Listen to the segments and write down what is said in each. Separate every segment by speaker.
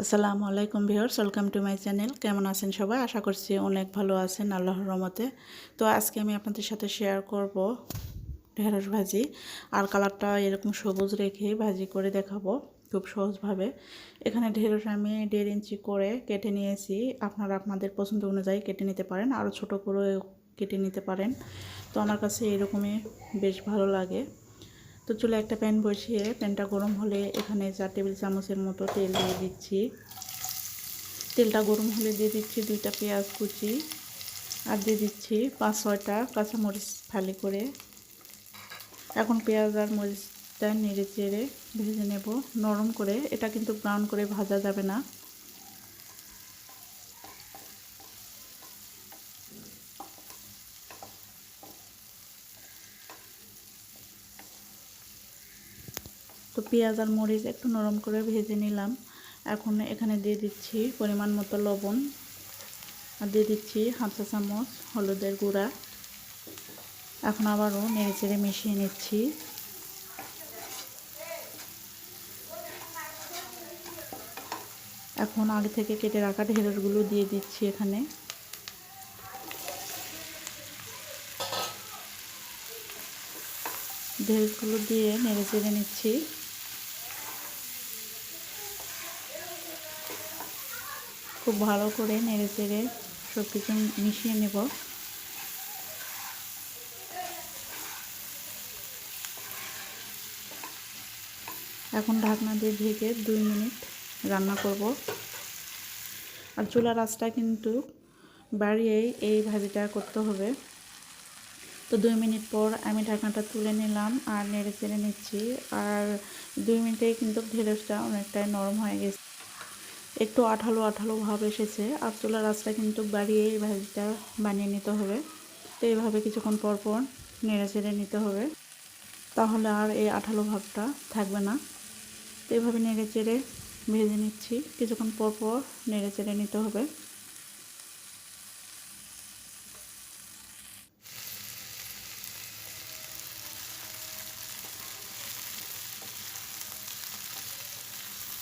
Speaker 1: আসসালামু আলাইকুম viewers, welcome to my channel. কেমন আছেন সবাই? আশা করছি অনেক ভালো আছেন আল্লাহর রহমতে। তো আজকে আমি আপনাদের সাথে শেয়ার করব ঢেঁড়স ভাজি, আর কালারটা এরকম সবুজ রেখে ভাজি করে দেখাবো খুব সহজভাবে। এখানে ঢেঁড়স আমি 1.5 ইঞ্চি করে কেটে নিয়েছি। আপনারা আপনাদের পছন্দ অনুযায়ী কেটে নিতে পারেন, আরও ছোট করে কেটে নিতে পারেন। তো আমার কাছে এরকমই বেশ ভালো লাগে। তো চুলে একটা প্যান বসিয়ে প্যানটা গরম হলে এখানে 4 টেবিল চামচের মতো তেল দিয়ে দিচ্ছি। তেলটা গরম হলে দিয়ে দিচ্ছি 2টা পেঁয়াজ কুচি, আর দিয়ে দিচ্ছি 5-6টা কাঁচামরিচ ফালি করে। এখন পেঁয়াজ আর মরিচটা নেড়ে চেড়ে ভেজে নেব নরম করে। এটা কিন্তু ব্রাউন করে ভাজা যাবে না। তো পেঁয়াজ আর মরিচ একটু নরম করে ভেজে নিলাম। এখন এখানে দিয়ে দিচ্ছি পরিমাণ মতো লবণ, আর দিয়ে দিচ্ছি 1/2 চা চামচ হলুদের গুঁড়া। এখন আবারও নেড়ে চেড়ে মিশিয়ে নিচ্ছি। এখন আগে থেকে কেটে রাখা ঢেঁড়সগুলো দিয়ে দিচ্ছি এখানে। ঢেঁড়সগুলো দিয়ে নেড়ে চেড়ে নিচ্ছি। খুব ভালো করে নেড়ে চেড়ে সব কিছু মিশিয়ে নেব। এখন ঢাকনা দিয়ে ঢেকে 2 মিনিট রান্না করব। আর চুলার আঁচটা কিন্তু বাড়িয়েই এই ভাজিটা করতে হবে। তো 2 মিনিট পর আমি ঢাকনাটা তুলে নিলাম আর নেড়ে চেড়ে নিচ্ছি। আর 2 মিনিটেই কিন্তু ঢেঁড়সটা অনেকটাই নরম হয়ে গেছে, একটু আঠালো আঠালো ভাব এসেছে। আর চুলার আঁচটা কিন্তু বাড়িয়ে এই ভাজিটা বানিয়ে নিতে হবে। তো এইভাবে কিছুক্ষণ পর পর নেড়ে চেড়ে নিতে হবে, তাহলে আর এই আঠালো ভাবটা থাকবে না। তো এইভাবে নেড়ে চেড়ে ভেজে নিচ্ছি, কিছুক্ষণ পর পর নেড়ে চেড়ে নিতে হবে।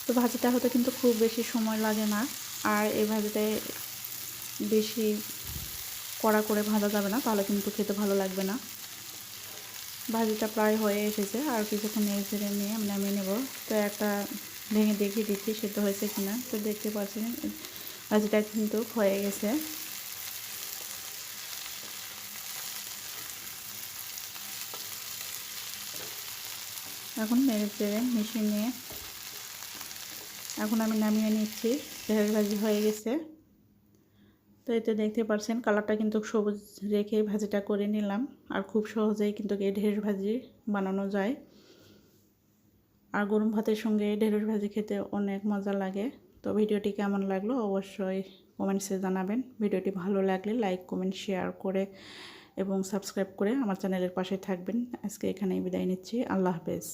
Speaker 1: তো ভাজিটা হতে কিন্তু খুব বেশি সময় লাগে না, আর এই ভাজিটায় বেশি কড়া করে ভাজা যাবে না, তাহলে কিন্তু খেতে ভালো লাগবে না। ভাজিটা প্রায় হয়ে এসেছে, আর কিছুক্ষণ নেড়ে চেড়ে নিয়ে আমি নামিয়ে নেব। তো একটা ভেঙে দেখিয়ে দিচ্ছি সেদ্ধ হয়েছে কিনা। তো দেখতে পাচ্ছেন ভাজিটা কিন্তু হয়ে গেছে। এখন নেড়ে চেড়ে মিশিয়ে নিয়ে এখন আমি নামিয়ে নিচ্ছি। ঢেঁড়স ভাজি হয়ে গেছে। তো এতে দেখতে পাচ্ছেন কালারটা কিন্তু সবুজ রেখে ভাজিটা করে নিলাম। আর খুব সহজেই কিন্তু এই ঢেঁড়স ভাজি বানানো যায়। আর গরম ভাতের সঙ্গে ঢেঁড়স ভাজি খেতে অনেক মজা লাগে। তো ভিডিওটি কেমন লাগলো অবশ্যই কমেন্টসে জানাবেন। ভিডিওটি ভালো লাগলে লাইক কমেন্ট শেয়ার করে এবং সাবস্ক্রাইব করে আমার চ্যানেলের পাশে থাকবেন। আজকে এখানেই বিদায় নিচ্ছি। আল্লাহ হাফেজ।